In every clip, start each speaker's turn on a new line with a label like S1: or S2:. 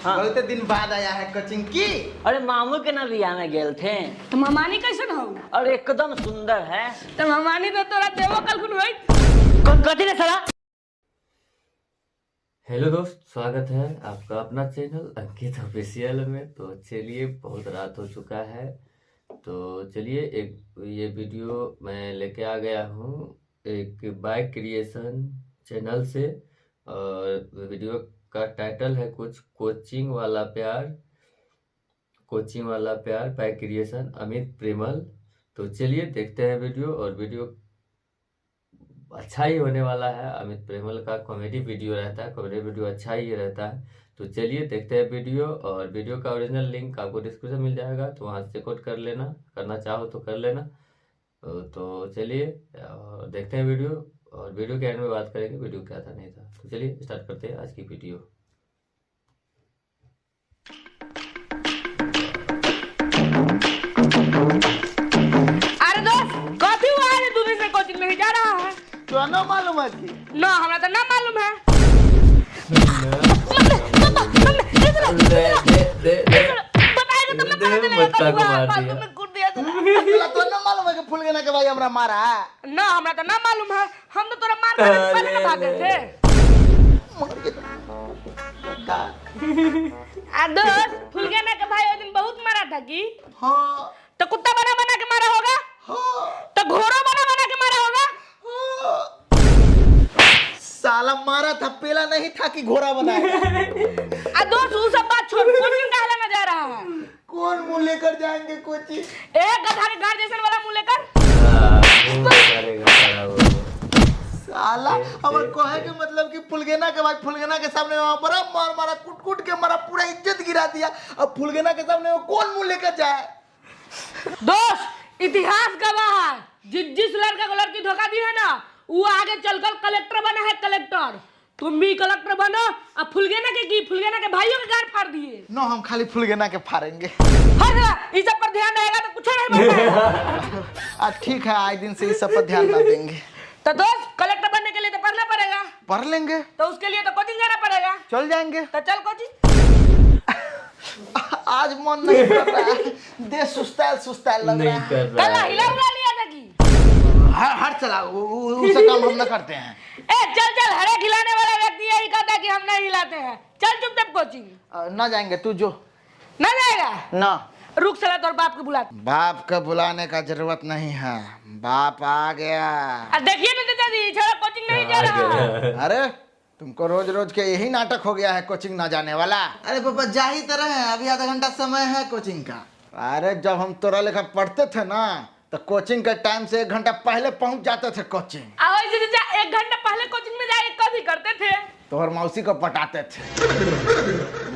S1: हाँ।
S2: बहुत दिन बाद आया है कोचिंग की।
S1: अरे मामू के ना बियाह में गेल थे।
S3: तो ममानी कैसन हो?
S1: और एकदम सुंदर है।
S3: तो ममानी तो तोरा देवो कल कुन होई।
S1: कथी रे साला?
S4: हेलो दोस्त, स्वागत है आपका अपना चैनल अंकित ऑफिशियल में। तो चलिए, बहुत रात हो चुका है, तो चलिए एक ये वीडियो मैं लेके आ गया हूँ एक बाइक क्रिएशन चैनल से। और वीडियो का टाइटल है कुछ कोचिंग वाला प्यार बाइक क्रिएशन अमित प्रेमल। तो चलिए देखते हैं वीडियो, और वीडियो अच्छा ही होने वाला है। अमित प्रेमल का कॉमेडी वीडियो रहता है, कॉमेडी वीडियो अच्छा ही रहता है। तो चलिए देखते हैं वीडियो, और वीडियो का ओरिजिनल लिंक आपको डिस्क्रिप्शन मिल जाएगा, तो वहाँ से चेकआउट कर लेना, करना चाहो तो कर लेना। तो चलिए देखते हैं वीडियो, और वीडियो के एंड में बात करेंगे वीडियो क्या था नहीं था। तो चलिए स्टार्ट करते हैं आज की वीडियो।
S3: अरे दोस्त कथी हुआ है तू से कोचिंग नहीं जा रहा है?
S2: तो ना मालूम है कि
S3: ना हमरा तो ना मालूम है। बताएगा तो मैं
S4: बच्चा को मार दिया।
S3: तुमने कूद दिया था।
S2: तो ना मालूम है कि फुलगना के भाई हमरा मारा है।
S3: ना हमरा तो ना मालूम है। हम तो तोरा मार के पहले ना भागे थे। आ दोस्त फुलगना के भाई उस दिन बहुत मारा था की।
S2: हाँ
S3: तो कुत्ता बना बना के मारा होगा।
S2: हाँ
S3: तो घोड़ा बना बना के मारा होगा।
S2: साला मारा था, पेला नहीं था कि घोड़ा बनाया।
S3: आ दोस्त वो सब बात छोड़, कोचिंग काहे ना जा रहा है?
S2: कौन मुंह लेकर जाएंगे कोचिंग?
S3: एक गधा के घर जैसन वाला मुंह लेकर।
S2: साला हमर कहे के मतलब कि फुलगेना के भाई फुलगेना के सामने वहां बड़ा मार मारा, कुट कुट के मारा, पूरा इज्जत गिरा दिया। अब फुलगेना के सामने वो कौन मुंह लेकर जाए?
S3: दोस्त इतिहास गवाह है, जिस लड़का को लड़की धोखा दी है ना, वो आगे चलकर कलेक्टर बना है। कलेक्टर तुम भी कलेक्टर बनो। अब फुलगेना के भाइयों के गार फाड़ दिए।
S2: नो हम खाली फुलगेना के फाड़ेंगे।
S3: इस सब पर ध्यान रहेगा तो कुछ नहीं बनता।
S2: ठीक है, आज दिन से इस सब पर ध्यान ना देंगे।
S3: तो दोस्त कलेक्टर बनने के लिए तो पढ़ना पड़ेगा।
S2: पढ़ लेंगे।
S3: तो उसके लिए तो कोचिंग जाना पड़ेगा।
S2: चल जाएंगे।
S3: तो चल कोचिंग।
S2: आज मन नहीं कर रहा है, देह सुस्ताल लग रहा है।
S3: कल हिला उला लिया था की।
S2: हट चला, उससे काम हम ना करते हैं।
S3: चल हरे खिलाने वाला व्यक्ति यही कहता है कि हम नहीं हिलाते हैं। चल चुपचाप कोचिंग।
S2: ना जाएंगे, तू जो
S3: ना जाएगा।
S2: ना
S3: रुक चला, तोर बाप को बुला।
S2: बाप का बुलाने का जरूरत नहीं है, बाप आ गया।
S3: देखिए ना दादाजी, छोरा कोचिंग नहीं जा रहा।
S2: अरे तुमको रोज रोज के यही नाटक हो गया है, कोचिंग ना जाने वाला। अरे पापा जा ही तरह है, अभी आधा घंटा समय है कोचिंग का। अरे जब हम तोरा लेखा पढ़ते थे ना, तो कोचिंग के टाइम से 1 घंटा पहले पहुंच जाते थे कोचिंग।
S3: 1 घंटा पहले कोचिंग में जाके कभी करते थे।
S2: तोहर मौसी को पटाते थे।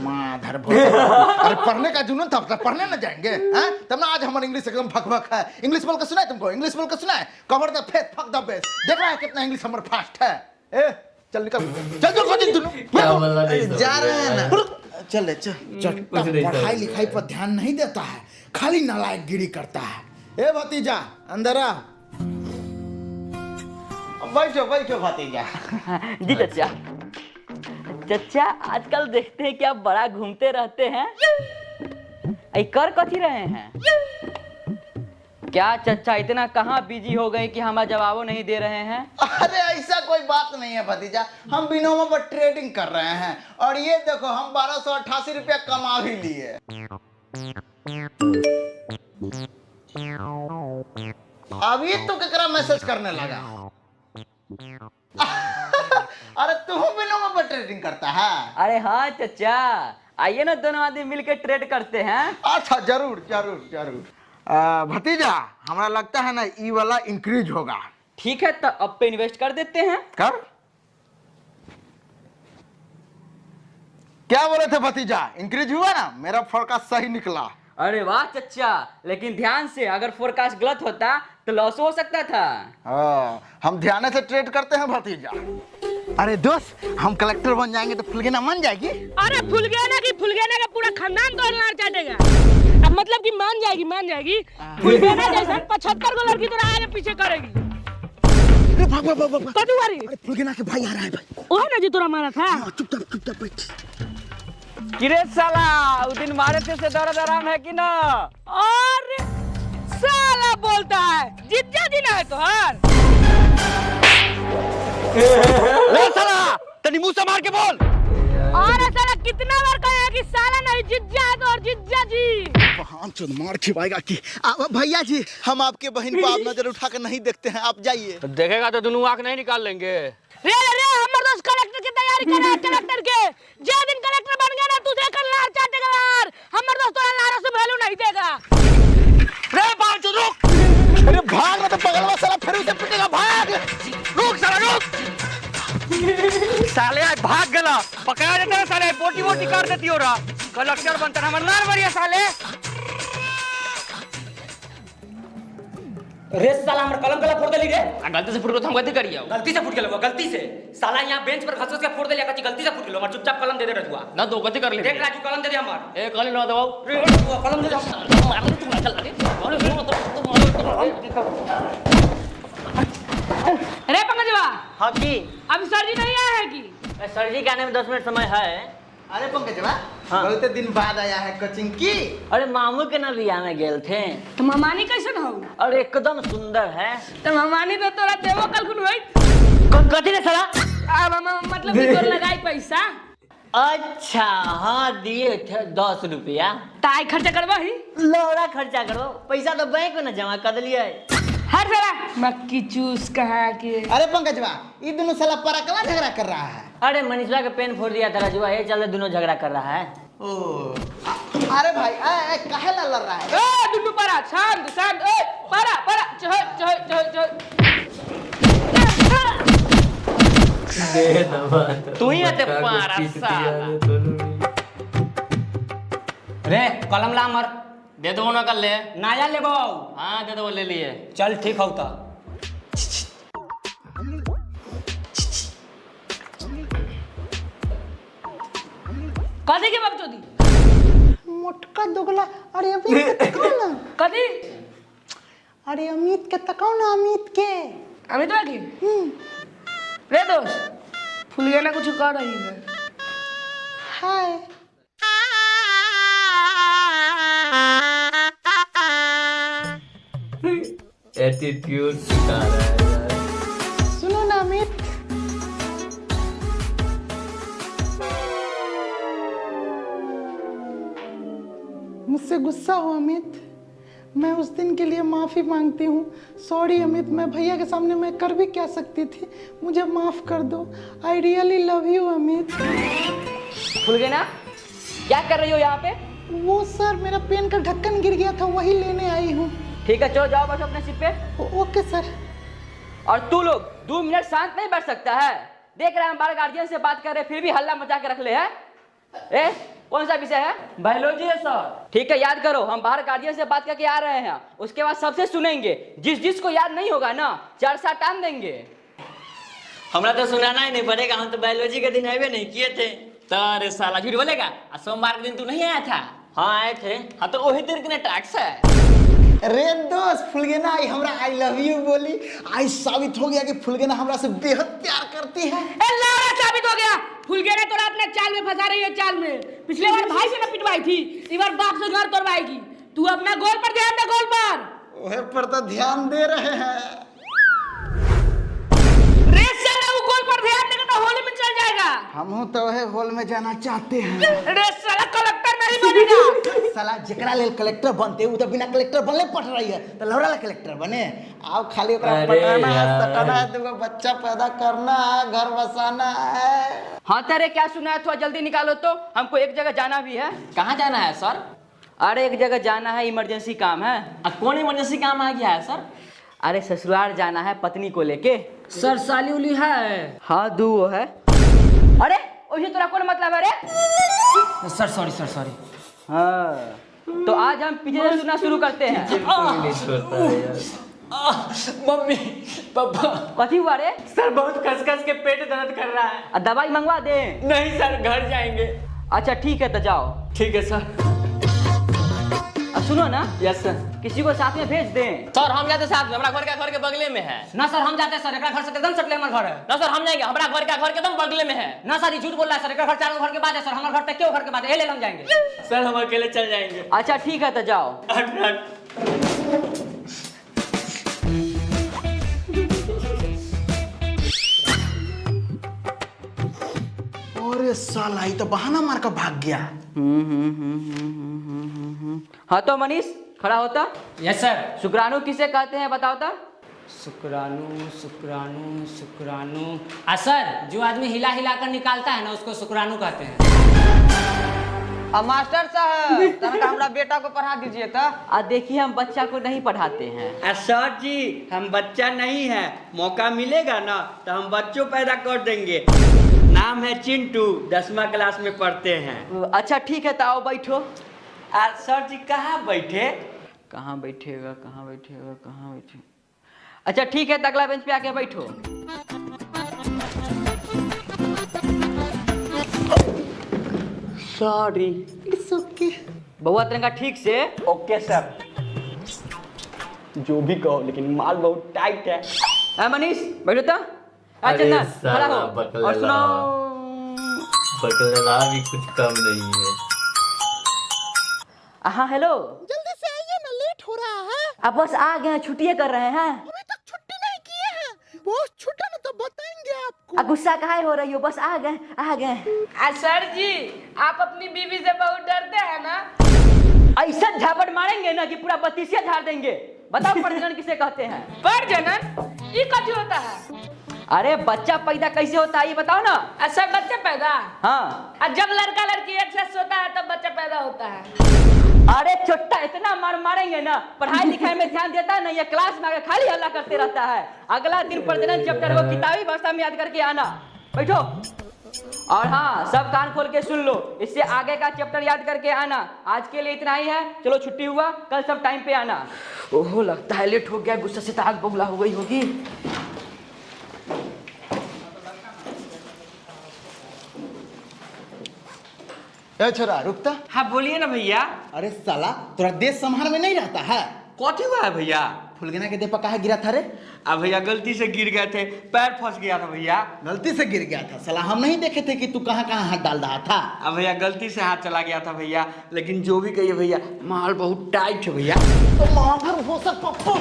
S2: माधर अरे पढ़ने का जुनून था, पढ़ने न जाएंगे? तब ना आज हमारा इंग्लिश एकदम भक है। इंग्लिश बोल के सुनाए तुमको, इंग्लिश बोल के सुनाए। Cover the face fuck the base. देख रहा है कितना इंग्लिश हमारा फास्ट है। चल निकल, चल कोचिंग दोनों जा रहे हैं ना। चल पढ़ाई लिखाई पर ध्यान नहीं देता है, खाली नालायकगिरी करता है। ए भतीजा अंदर आ। बैठो भतीजा।
S1: जी चचा। चचा आजकल देखते हैं कि आप बड़ा घूमते रहते हैं। कर कथी रहे हैं? क्या चचा इतना कहाँ बिजी हो गए कि हमारा जवाबो नहीं दे रहे हैं?
S2: अरे ऐसा कोई बात नहीं है भतीजा, हम बिनोमो पर ट्रेडिंग कर रहे हैं, और ये देखो हम 1288 रुपया कमा भी लिए। अभी तो केकरा मैसेज करने लगा? अरे तू बिनोमो पर ट्रेडिंग करता है?
S1: अरे हाँ चचा, आइए ना दोनों आदमी मिलकर ट्रेड करते हैं।
S2: अच्छा जरूर। भतीजा हमारा लगता है ना ई वाला इंक्रीज होगा।
S1: ठीक है, तो अब पे इन्वेस्ट कर देते हैं।
S2: कर। क्या बोले थे भतीजा, इंक्रीज हुआ ना? मेरा फोरकास्ट सही निकला।
S1: अरे वाह चचा, लेकिन ध्यान से, अगर फोरकास्ट गलत होता तो लॉस हो सकता था।
S2: हम ध्यान से ट्रेड करते हैं भतीजा। अरे दोस्त हम कलेक्टर बन जाएंगे तो फुलगेना मान जाएगी।
S3: अरे फुलगेना का पूरा खानदान तो लार चाटेगा। अब मतलब कि मान जाएगी। फुलगेना जैसा 75 गो लड़की तो आगे पीछे करेगी।
S2: भाग।
S3: कदुआरी
S2: फुलगेना के भाई आ रहा है भाई।
S3: ओह ना जी तोरा मारा था।
S2: चुपचाप बैठ।
S1: किरे साला उस दिन मारे थे से दर्द आराम है कि ना?
S3: और साला बोलता है जिज्जा जी ना है तोहार।
S1: ले साला तनी मुंह से मार के बोल।
S3: और साला कितना बार कहा कि साला नहीं जिज्जा है तो और जिज्जा जी।
S2: हम चुन मार खिवाएगा कि भैया जी हम आपके बहन को आप नजर उठा कर नहीं देखते हैं, आप जाइए।
S1: तो देखेगा तो दोनों आंख नहीं निकाल लेंगे।
S3: रे हमर दोस्त कलेक्टर की तैयारी कर रहा है। कलेक्टर के जे दिन कलेक्टर बन गया ना तू देकर लार चाटेगा लार। हमर दोस्त तोरा लार से वैल्यू नहीं देगा।
S1: रे बाल चुद रुक।
S2: अरे भाग ना तो पगलवा साला फिर उसे पिटेगा, भाग।
S1: रुक साला रुक। साले आज भाग गला पकड़ा देते हैं साले बोटी बोटी कर देती हो रहा कलेक्टर बनता है हमारे नार बढ़िया साले।
S5: रे साला हमर कलम कला फोड़ देली रे।
S1: गलती से फुट गलो तो हम गलती करियो।
S5: गलती से फूट गेलो, गलती से साला यहाँ बेंच पर घसघस के फोड़ देली, कच्ची गलती से फूट गेलो। हमर चुपचाप कलम दे दे रजुआ।
S1: ना दो गलती कर ले।
S5: देख राजू कलम दे दे हमर।
S1: ए कल ना दबाओ।
S5: रे रजुआ कलम दे दे।
S1: मार तू ना चल रे।
S3: अरे पंकजवा
S1: हाँ की
S3: अभी सर जी नहीं आए हैं कि?
S1: सर जी के आने में 10 मिनट समय है।
S2: अरे पंकजवा
S1: हाँ।
S2: बहुत दिन बाद आया है कोचिंग की।
S1: अरे मामू के ना बियाह में गेल थे।
S3: तो मामानी कैसन हो?
S1: और एकदम सुंदर है।
S3: तो मामानी तो तोरा देवो कल कुन होई।
S1: कथी रे साला?
S3: मतलब कि तोर लगाई पैसा।
S1: अच्छा हाँ दिए थे 10 रुपया।
S3: ताई खर्चा करवा ही।
S1: लौड़ा खर्चा करो, पैसा तो बैंक में ना जमा कर दिलिए।
S3: हर साला मक्की चूस कहा के।
S2: अरे पंकजवा ये दोनों साला परकला झगड़ा कर रहा है।
S1: अरे मनीषा का पेन फोड़ दिया था राजुआ, ये चलते दोनों झगड़ा कर रहा है।
S2: ओ अरे भाई काहे ला लड़ रहा है?
S3: ए दुनु पारा शांत शांत। ए पारा चल
S1: तू ही आते पारा साला।
S5: रे कलम ला हमर।
S1: दे दो ना कर ले।
S5: नया लेबो।
S1: हाँ दे दो ले लिए।
S5: चल ठीक हो ता।
S3: कथी के बाप चोदी?
S2: मोटका दोगला। अरे अमित के तकाओ ना।
S3: कथी?
S2: अरे अमित के तकाओ ना, अमित के।
S3: अमित बाकी रे दोस्त फुलिया ना कुछ कर रही है।
S2: हाय
S4: एटीट्यूड दिखा रहा है यार।
S2: सुनो ना अमित, मुझसे गुस्सा हो अमित, मैं उस दिन के लिए माफ़ी मांगती हूँ। सॉरी अमित, मैं भैया के सामने मैं कर भी क्या सकती थी, मुझे माफ़ कर दो। I really love you Amit.
S1: भूल गए ना क्या कर रही हो यहाँ पे?
S2: वो सर मेरा पेन का ढक्कन गिर गया था, वही लेने आई हूँ।
S1: ठीक है चलो जाओ बस अपने सीट पे।
S2: Okay sir.
S1: और तू लोग 2 मिनट शांत नहीं बैठ सकता है? देख रहे हैं हम बाहर गार्जियन से बात कर रहे हैं फिर भी हल्ला मचा के रख ले है। ए कौन सा विषय है? बायोलॉजी है सर। ठीक है याद करो, हम बाहर गार्जियन से बात करके आ रहे हैं, उसके बाद सबसे सुनेंगे। जिसको याद नहीं होगा ना 4 साल टान देंगे।
S5: हमरा तो सुनाना ही नहीं पड़ेगा, हम तो बायोलॉजी के दिन आए नहीं किए थे।
S1: अरे साला झूठ बोलेगा। सोमवार के दिन तू नहीं आया था?
S5: हाँ आए थे।
S1: हाँ तो वही दिन के टैक्स है।
S2: अरे दोस्त फुलगेना आई हमरा आई लव यू बोली, आज साबित हो गया कि फुलगेना हमरा से बेहद प्यार करती है।
S3: ए लारा साबित हो गया। फुलगेना तो अपने चाल में फंसा रही है। चाल में पिछले बार भाई से न पिटवाई थी, इस बार बाप से घर तोड़वाएगी। तू अपना गोल पर ध्यान दे, गोल पर।
S2: ओहे पर तो ध्यान दे रहे हैं।
S3: रेस साला वो गोल पर ध्यान देगा तो होली में चल जाएगा।
S2: हम तो वह हॉल में जाना चाहते हैं।
S3: रेस साला कलेक्टर नहीं बनेगा।
S2: साला जेकरा लेल कलेक्टर बनते वो तो बिना कलेक्टर बनले पट रही है, तो लौड़ा ला कलेक्टर बने। आओ खाली ओकरा
S4: अरे
S2: पटाना है,
S4: यार।
S2: सटाना है, देखो बच्चा पैदा करना है, घर बसाना है।
S1: हाँ तेरे क्या सुना है? थोड़ा जल्दी निकालो तो, हमको एक जगह जाना भी है।
S5: कहाँ जाना है सर?
S1: अरे एक जगह जाना है, इमरजेंसी काम है।
S5: कौन इमरजेंसी काम आ गया है सर?
S1: अरे ससुराल जाना है पत्नी को लेके।
S5: सर साली उली है?
S1: हाँ 2 है। अरे उसे तोरा कौन मतलब है रे?
S5: Sir sorry.
S1: हाँ तो आज हम पीछे से सुनना शुरू करते हैं।
S4: नहीं छोड़ता है यार।
S5: Mummy papa.
S1: कथी हुआ रे?
S5: सर बहुत कस के पेट दर्द कर रहा है।
S1: दवाई मंगवा दे।
S5: नहीं सर घर जाएंगे।
S1: अच्छा ठीक है तो जाओ।
S5: ठीक है सर।
S1: सुनो ना,
S5: यस सर।
S1: किसी को साथ में भेज दें।
S5: सर हम जाते साथ में, हमारा घर के बगले में है।
S3: ना सर हम जाते हैं सर, एक घर से एकदम सटले हमारा घर है।
S5: ना सर हम जाएंगे, हमारा घर के एकदम बगले में है।
S3: ना सर ये झूठ बोल रहा है सर, एक घर 4 घर के बाद है सर, हमारे घर तक क्यों घर के बाद है, ले हम जाएंगे।
S5: सर हम अकेले चल जाएंगे।
S1: अच्छा ठीक है तो जाओ।
S5: हट हट।
S2: अरे साला ये तो बहाना मार कर भाग गया।
S1: हाँ तो मनीष खड़ा होता।
S3: Yes sir.
S1: शुक्राणु किसे कहते हैं बताओ तो।
S3: शुक्राणु शुक्राणु शुक्राणु सर जो आदमी हिला हिला कर निकालता है ना उसको शुक्राणु कहते हैं।
S6: मास्टर साहब तनका हमरा बेटा को पढ़ा दीजिए तो।
S1: देखिए हम बच्चा को नहीं पढ़ाते हैं।
S7: सर जी हम बच्चा नहीं है, मौका मिलेगा ना तो हम बच्चों पैदा कर देंगे। नाम है चिंटू, 10वीं क्लास में पढ़ते हैं।
S1: अच्छा ठीक है तो आओ बैठो।
S7: सर जी कहाँ बैठे?
S1: कहाँ बैठेगा कहाँ बैठेगा कहाँ बैठे। अच्छा ठीक है तो अगला बेंच पे आके बैठो।
S7: सॉरी। It's okay.
S1: बहुआ तिरंगा ठीक से।
S7: Okay sir. जो भी कहो लेकिन माल बहुत टाइट है।
S1: मनीष बैठो तो।
S4: अरे
S1: चंदन
S4: साला
S1: खड़ा हो
S4: बकलला।
S1: और सुनाओ।
S4: बकलला भी कुछ कम नहीं है।
S1: हाँ हेलो।
S2: जल्दी से आइए ना, लेट हो रहा है।
S1: अब बस आ गए हैं, छुट्टियां कर रहे हैं।
S2: अभी तक छुट्टी नहीं किए हैं। बॉस छुट्टा ना तो बताएंगे आपको।
S1: गुस्सा काहे हो रही हो, बस आ गए आ गए।
S3: सर जी आप अपनी बीवी से बहुत डरते हैं ना।
S1: ऐसा झापड़ मारेंगे ना कि पूरा बत्तीसिया झाड़ देंगे। बताओ प्रजनन किसे कहते हैं।
S3: प्रजनन ये कथी होता है।
S1: अरे बच्चा पैदा कैसे होता है ये बताओ ना।
S3: अच्छा बच्चा पैदा।
S1: हाँ
S3: जब लड़का लड़की एक साथ सोता है तब बच्चा पैदा होता है।
S1: अरे छोटा इतना मार मारेंगे ना, पढ़ाई लिखाई में ध्यान देता है ना, ये क्लास में आकर खाली हल्ला करते रहता है। अगला दिन प्रजनन चैप्टर को किताबी भाषा में याद करके आना। बैठो। और हाँ सब कान खोल के सुन लो, इससे आगे का चैप्टर याद करके आना। आज के लिए इतना ही है, चलो छुट्टी हुआ, कल सब टाइम पे आना। ओहो लगता है लेट हो गया, गुस्से से आग बबूला हो गई होगी।
S2: ए छोरा रुकता।
S7: हाँ बोलिए ना भैया।
S2: अरे साला तोरा देश संभाल में नहीं रहता है।
S7: कौन हुआ है भैया?
S2: फुलगना के दे पर काहे गिरा था रे?
S7: अब भैया गलती से गिर गए थे, पैर फंस गया था भैया।
S2: गलती से गिर गया था साला, हम नहीं देखे थे कि तू कहाँ कहाँ हाथ डाल रहा था।
S7: अब भैया गलती से हाथ चला गया था भैया, लेकिन जो भी कहिए भैया माल बहुत टाइट है भैया।
S2: तो माधर हो सक पप्पू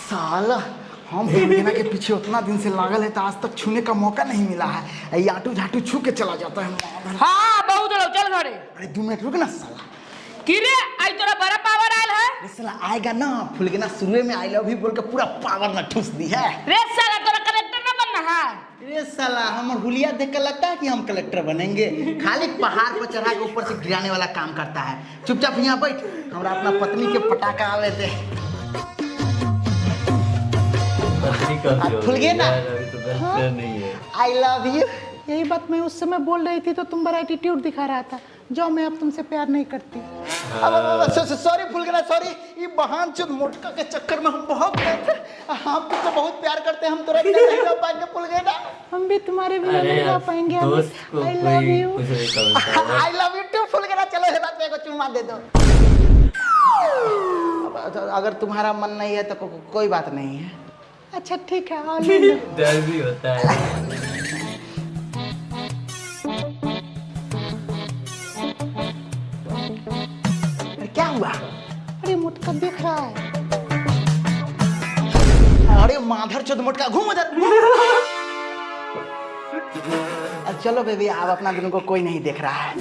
S2: साला, हम फुलगना के पीछे उतना दिन से लागल है तो आज तक छूने का मौका नहीं मिला है। ये आटू झाटू छू के चला जाता है माधर।
S3: हाँ बहुत लोग चल घरे।
S2: अरे 2 मिनट रुक ना साला।
S3: किरे आज तोरा बड़ा पावर आयल है।
S2: अरे साला आएगा ना, फुलगना शुरू में आई लव यू बोल के पूरा पावर ना ठूस दी है।
S3: रे साला तोरा कलेक्टर ना बनना है।
S2: अरे साला हमर हुलिया देख कर लगता है कि हम कलेक्टर बनेंगे। खाली पहाड़ पर चढ़ा के ऊपर से गिराने वाला काम करता है। चुपचाप यहाँ बैठ, हमरा अपना पत्नी के पटाखा आवे दे।
S4: पत्नी का भी हो
S2: फुल गए ना?
S4: यार, अभी तो बेहतर नहीं है।
S2: I love you.
S8: यही बात मैं उस समय बोल रही थी तो तुम बड़ा एटीट्यूड दिखा रहा था। जो मैं अब तुमसे प्यार नहीं करती।
S2: सॉरी फुलगना सॉरी, ये बहान चुद मोटका के चक्कर में हम बहुत गए थे। हम तुमसे बहुत प्यार करते हैं, हम तुरंत नहीं रह पाएंगे फुलगना।
S8: हम भी तुम्हारे बिना
S4: अरे
S8: नहीं रह
S4: यार,
S8: पाएंगे।
S4: दोस्त को
S8: आई लव
S4: कोई
S8: यू।
S4: कुछ नहीं समझता है।
S2: आई लव यू टू फुलगना। चलो ये बात को चुम्मा दे दो। अगर तुम्हारा मन नहीं है तो कोई बात नहीं है।
S8: अच्छा ठीक है आओ ले लो।
S4: डर भी होता है।
S2: क्या हुआ?
S8: अरे मोटका देख रहा है।
S2: अरे माधर चोद मोटका घूम उधर। चलो बेबी अब अपना दोनों को कोई नहीं देख रहा है।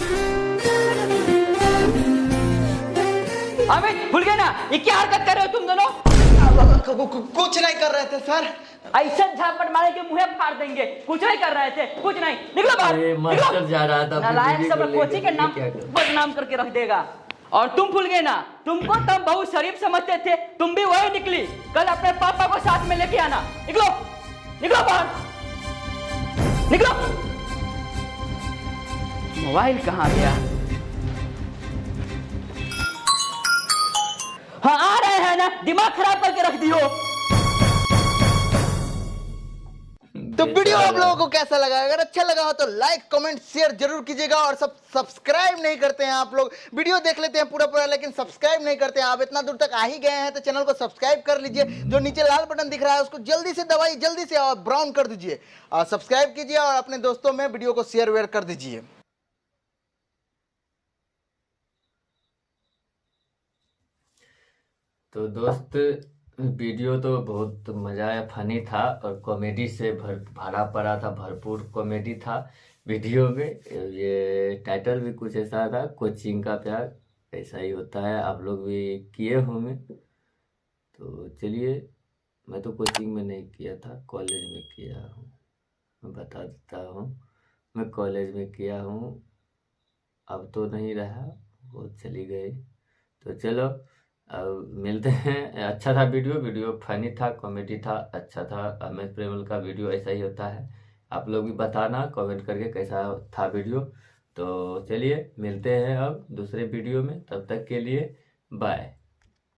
S1: अमित भूल गए ना, ये क्या हरकत कर रहे हो तुम दोनों।
S2: कुछ नहीं कर रहे थे सर।
S1: ऐसा झापड़ मारे के मुंह फाड़ देंगे। कुछ नहीं कर रहे थे, कुछ नहीं। निकलो बाहर।
S4: अरे मास्टर जा रहा था,
S1: नालायक सब
S4: बीवी को
S1: कोची के
S4: लेकर
S1: नाम
S4: क्या करूं?
S1: बदनाम करके रख देगा। और तुम भूल गए ना, तुमको तब बहुत शरीफ समझते थे, तुम भी वही निकली। कल अपने पापा को साथ में लेके आना। निकलो निकलो बाहर निकलो। मोबाइल कहाँ गया? हाँ आ रहे हैं ना, दिमाग खराब करके रख दियो।
S2: तो वीडियो आप
S4: सर।
S2: लोगों को कैसा लगा? अगर अच्छा लगा हो तो लाइक कमेंट शेयर जरूर कीजिएगा, और सब्सक्राइब नहीं करते हैं आप लोग, वीडियो देख लेते हैं पूरा पूरा लेकिन सब्सक्राइब नहीं करते हैं। आप इतना दूर तक आ ही गए हैं तो चैनल को सब्सक्राइब कर लीजिए। जो नीचे लाल बटन दिख रहा है उसको जल्दी से दबाइए, जल्दी से और ब्राउन कर दीजिए, और सब्सक्राइब कीजिए और अपने दोस्तों में वीडियो को शेयर वेयर कर दीजिए।
S4: तो दोस्त, वीडियो तो बहुत मजा आया, फनी था और कॉमेडी से भरा पड़ा था, भरपूर कॉमेडी था वीडियो में। ये टाइटल भी कुछ ऐसा था, कोचिंग का प्यार। ऐसा ही होता है, आप लोग भी किए होंगे। तो चलिए, मैं तो कोचिंग में नहीं किया था, कॉलेज में किया हूँ। मैं बता देता हूँ, मैं कॉलेज में किया हूँ। अब तो नहीं रहा, वो चली गई। तो चलो अब मिलते हैं। अच्छा था वीडियो फनी था, कॉमेडी था, अच्छा था। अमित प्रेमल का वीडियो ऐसा ही होता है। आप लोग भी बताना कमेंट करके कैसा था वीडियो। तो चलिए मिलते हैं अब दूसरे वीडियो में, तब तक के लिए बाय।